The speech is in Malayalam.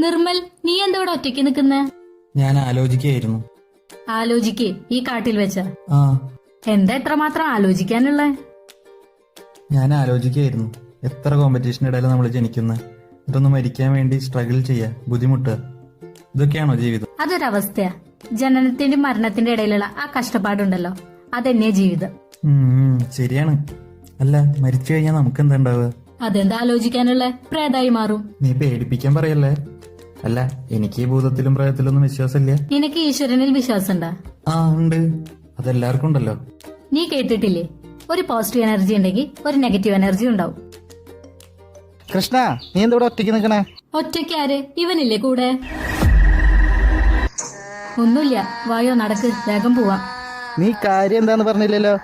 നിർമ്മൽ, നീ എന്തോടെ ഒറ്റയ്ക്ക് നിക്കുന്നേ? ഞാൻ ആലോചിക്കുകയായിരുന്നു. ആലോചിക്ക്? ഈ കാട്ടിൽ വെച്ച ആ, എന്താ എത്രമാത്രം ആലോചിക്കാനുള്ള? ഞാൻ ആലോചിക്കുകയായിരുന്നു. എത്ര കോമ്പറ്റീഷൻ ഇടയിൽ നമ്മൾ ജനിക്കുന്നത്, ഇതൊന്ന് മരിക്കാൻ വേണ്ടി സ്ട്രഗിൾ ചെയ്യാ, ബുദ്ധിമുട്ടുക, ഇതൊക്കെയാണോ ജീവിതം? അതൊരവസ്ഥയാ. ജനനത്തിന്റെയും മരണത്തിന്റെ ഇടയിലുള്ള ആ കഷ്ടപ്പാടുണ്ടല്ലോ, അതെന്നെ ജീവിതം. ശരിയാണ്. അല്ല, മരിച്ചു കഴിഞ്ഞാൽ നമുക്ക് എന്താ ഉണ്ടാവുക? അതെന്താ ആലോചിക്കാനുള്ള? പ്രേതായി മാറും. നീ പേടിപ്പിക്കാൻ പറയല്ലേ. അല്ല, എനിക്ക് ഈ ഭൂതത്തിലും പ്രേതത്തിലൊന്നും വിശ്വാസമില്ല. നിനക്ക് ഈശ്വരനിൽ വിശ്വാസമുണ്ടാ? ആ, ഉണ്ട്. അതെല്ലാവർക്കും ഉണ്ടല്ലോ. നീ കേട്ടിട്ടില്ലേ, ഒരു പോസിറ്റീവ് എനർജി ഉണ്ടെങ്കിൽ ഒരു നെഗറ്റീവ് എനർജി ഉണ്ടാവും. കൃഷ്ണ, നീ എന്തോടെ ഒറ്റയ്ക്ക് നിൽക്കണേ? ഒറ്റയ്ക്കാര്? ഇവനില്ലേ കൂടെ? ഒന്നുമില്ല, വായോ നടക്ക്, വേഗം പോവാം. നീ കാര്യം എന്താന്ന് പറഞ്ഞില്ലല്ലോ.